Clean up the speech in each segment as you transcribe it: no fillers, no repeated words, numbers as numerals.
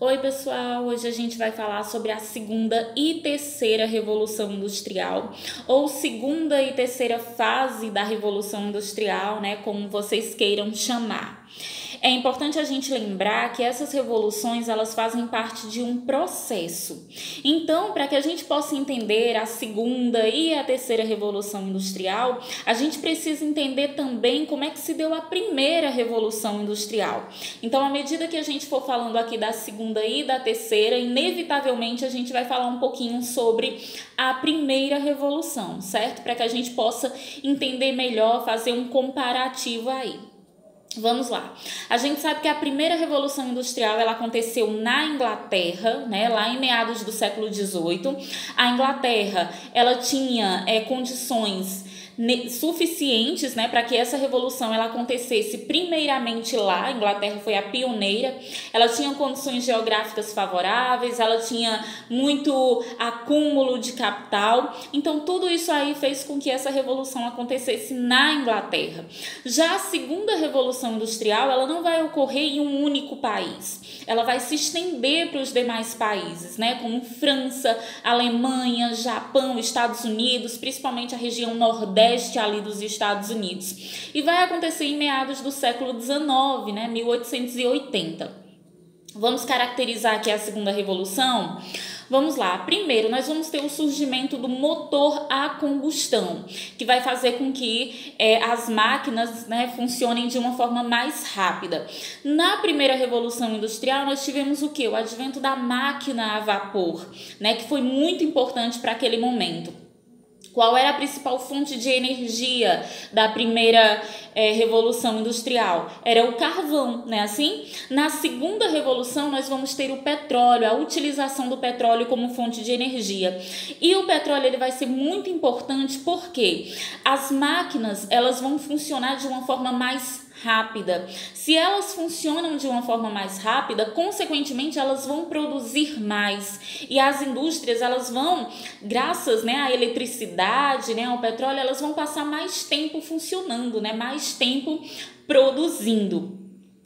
Oi, pessoal! Hoje a gente vai falar sobre a segunda e terceira Revolução Industrial, ou segunda e terceira fase da Revolução Industrial, né, como vocês queiram chamar. É importante a gente lembrar que essas revoluções, elas fazem parte de um processo. Então, para que a gente possa entender a segunda e a terceira Revolução Industrial, a gente precisa entender também como é que se deu a primeira Revolução Industrial. Então, à medida que a gente for falando aqui da segunda e da terceira, inevitavelmente a gente vai falar um pouquinho sobre a primeira revolução, certo? Para que a gente possa entender melhor, fazer um comparativo aí. Vamos lá. A gente sabe que a primeira Revolução Industrial ela aconteceu na Inglaterra, né, lá em meados do século XVIII. A Inglaterra ela tinha condições suficientes, né, para que essa revolução ela acontecesse primeiramente lá. A Inglaterra foi a pioneira, ela tinha condições geográficas favoráveis, ela tinha muito acúmulo de capital, então tudo isso aí fez com que essa revolução acontecesse na Inglaterra. Já a segunda revolução industrial, ela não vai ocorrer em um único país, ela vai se estender para os demais países, né, como França, Alemanha, Japão, Estados Unidos, principalmente a região nordeste ali dos Estados Unidos. E vai acontecer em meados do século XIX, né, 1880. Vamos caracterizar aqui a segunda revolução? Vamos lá. Primeiro, nós vamos ter o surgimento do motor a combustão, que vai fazer com que as máquinas, né, funcionem de uma forma mais rápida. Na primeira revolução industrial, nós tivemos o quê? O advento da máquina a vapor, né, que foi muito importante para aquele momento. Qual era a principal fonte de energia da primeira revolução industrial? Era o carvão, né? Assim, na segunda revolução nós vamos ter o petróleo, a utilização do petróleo como fonte de energia. E o petróleo ele vai ser muito importante porque as máquinas elas vão funcionar de uma forma mais rápida. Se elas funcionam de uma forma mais rápida, consequentemente elas vão produzir mais. E as indústrias, elas vão, graças, né, à eletricidade, né, ao petróleo, elas vão passar mais tempo funcionando, né, mais tempo produzindo.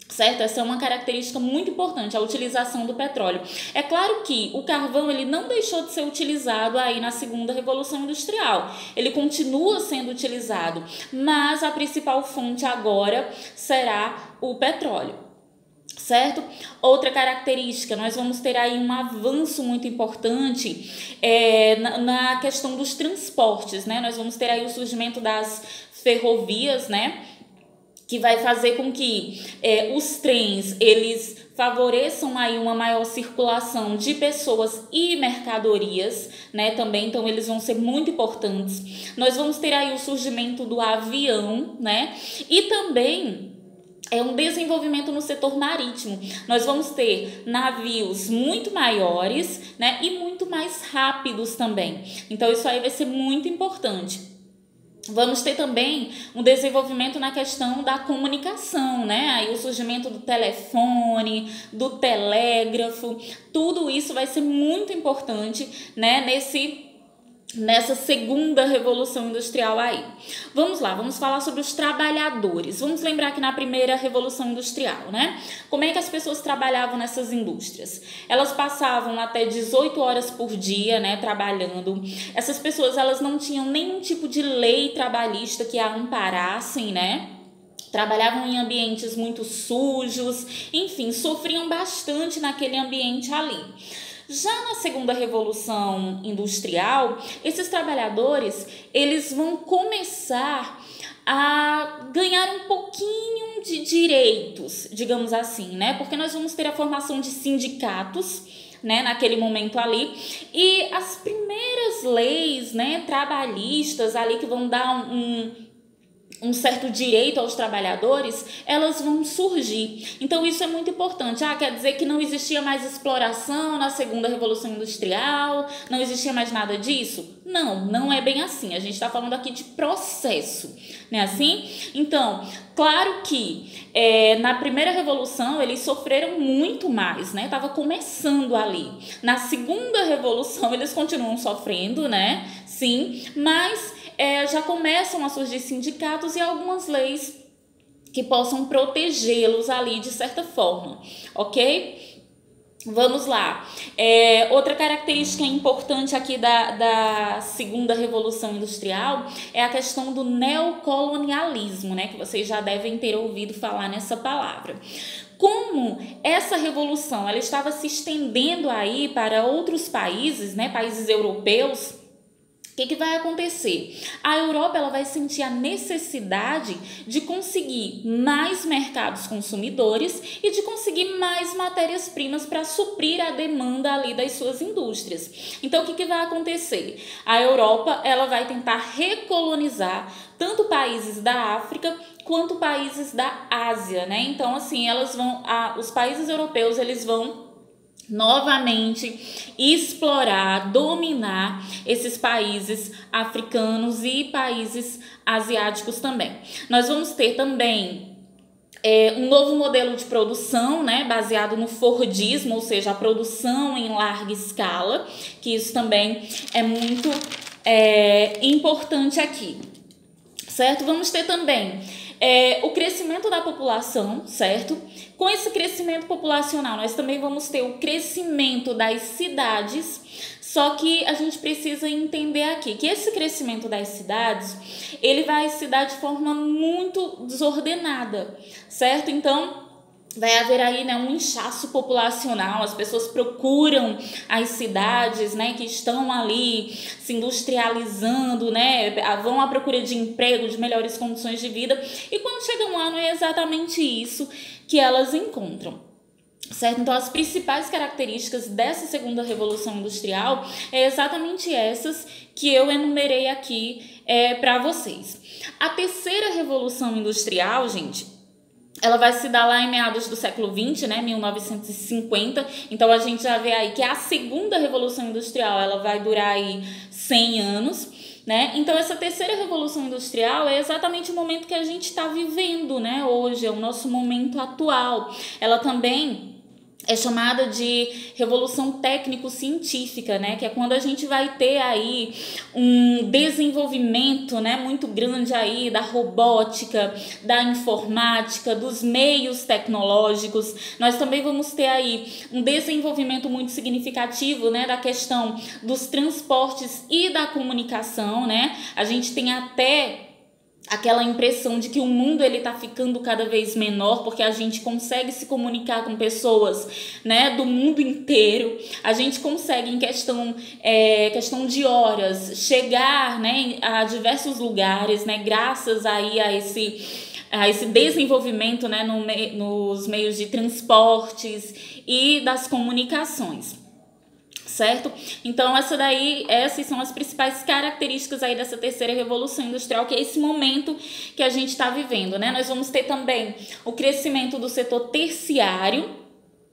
Certo? Essa é uma característica muito importante, a utilização do petróleo. É claro que o carvão ele não deixou de ser utilizado aí na segunda revolução industrial. Ele continua sendo utilizado, mas a principal fonte agora será o petróleo. Certo? Outra característica, nós vamos ter aí um avanço muito importante na questão dos transportes, né? Nós vamos ter aí o surgimento das ferrovias, né? Que vai fazer com que os trens eles favoreçam aí uma maior circulação de pessoas e mercadorias, né, também, então eles vão ser muito importantes. Nós vamos ter aí o surgimento do avião, né, e também um desenvolvimento no setor marítimo. Nós vamos ter navios muito maiores, né, e muito mais rápidos também. Então isso aí vai ser muito importante. Vamos ter também um desenvolvimento na questão da comunicação, né? Aí o surgimento do telefone, do telégrafo, tudo isso vai ser muito importante, né? Nessa segunda revolução industrial aí. Vamos lá, vamos falar sobre os trabalhadores. Vamos lembrar que na primeira revolução industrial, né? Como é que as pessoas trabalhavam nessas indústrias? Elas passavam até 18 horas por dia, né, trabalhando. Essas pessoas, elas não tinham nenhum tipo de lei trabalhista que a amparassem, né? Trabalhavam em ambientes muito sujos, enfim, sofriam bastante naquele ambiente ali. Já na segunda revolução industrial, esses trabalhadores, eles vão começar a ganhar um pouquinho de direitos, digamos assim, né? Porque nós vamos ter a formação de sindicatos, né, naquele momento ali, e as primeiras leis, né, trabalhistas ali que vão dar um certo direito aos trabalhadores, elas vão surgir. Então isso é muito importante. Quer dizer que não existia mais exploração na segunda revolução industrial, não existia mais nada disso? Não, não é bem assim. A gente está falando aqui de processo, né, assim? Então, claro que na primeira revolução eles sofreram muito mais, né? Tava começando ali. Na segunda revolução eles continuam sofrendo, né? Sim, mas já começam a surgir sindicatos e algumas leis que possam protegê-los ali de certa forma, ok? Vamos lá. Outra característica importante aqui da segunda revolução industrial é a questão do neocolonialismo, né? Que vocês já devem ter ouvido falar nessa palavra. Como essa revolução ela estava se estendendo aí para outros países, né? Países europeus. O que vai acontecer? A Europa ela vai sentir a necessidade de conseguir mais mercados consumidores e de conseguir mais matérias-primas para suprir a demanda ali das suas indústrias. Então, o que vai acontecer? A Europa ela vai tentar recolonizar tanto países da África quanto países da Ásia, né? Então, assim, os países europeus eles vão novamente explorar, dominar esses países africanos e países asiáticos também. Nós vamos ter também um novo modelo de produção, né, baseado no Fordismo, ou seja, a produção em larga escala, que isso também é muito importante aqui, certo? Vamos ter também o crescimento da população, certo? Com esse crescimento populacional, nós também vamos ter o crescimento das cidades, só que a gente precisa entender aqui que esse crescimento das cidades, ele vai se dar de forma muito desordenada, certo? Então, vai haver aí, né, um inchaço populacional, as pessoas procuram as cidades, né, que estão ali se industrializando, né, vão à procura de emprego, de melhores condições de vida, e quando chegam lá não é exatamente isso que elas encontram. Certo? Então, as principais características dessa segunda revolução industrial é exatamente essas que eu enumerei aqui para vocês. A terceira revolução industrial, gente, ela vai se dar lá em meados do século XX, né, 1950. Então, a gente já vê aí que a segunda revolução industrial ela vai durar aí 100 anos. Né? Então, essa terceira revolução industrial é exatamente o momento que a gente está vivendo, né? Hoje, é o nosso momento atual. Ela também é chamada de revolução técnico-científica, né? Que é quando a gente vai ter aí um desenvolvimento, né, muito grande aí da robótica, da informática, dos meios tecnológicos. Nós também vamos ter aí um desenvolvimento muito significativo, né, da questão dos transportes e da comunicação, né? A gente tem até aquela impressão de que o mundo ele tá ficando cada vez menor, porque a gente consegue se comunicar com pessoas, né, do mundo inteiro. A gente consegue em questão de horas chegar, né, a diversos lugares, né, graças aí a esse desenvolvimento, né, nos meios de transportes e das comunicações. Certo? Então, essas são as principais características aí dessa terceira revolução industrial, que é esse momento que a gente está vivendo, né? Nós vamos ter também o crescimento do setor terciário,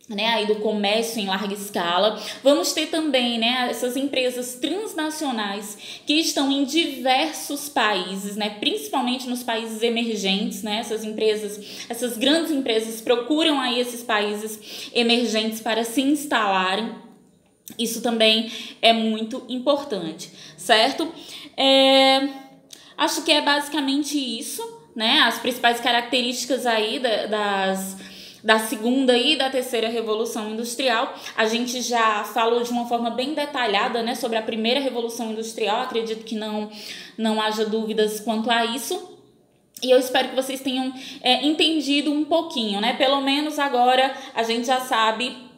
né, aí do comércio em larga escala. Vamos ter também, né, essas empresas transnacionais que estão em diversos países, né, principalmente nos países emergentes, né, essas grandes empresas procuram aí esses países emergentes para se instalarem. Isso também é muito importante, certo? Acho que é basicamente isso, né? As principais características aí da segunda e da terceira revolução industrial. A gente já falou de uma forma bem detalhada, né, sobre a primeira revolução industrial. Acredito que não haja dúvidas quanto a isso. E eu espero que vocês tenham entendido um pouquinho, né? Pelo menos agora a gente já sabe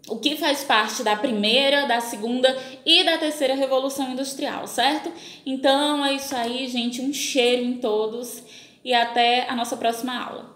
o que faz parte da primeira, da segunda e da terceira revolução industrial, certo? Então é isso aí, gente. Um cheiro em todos e até a nossa próxima aula.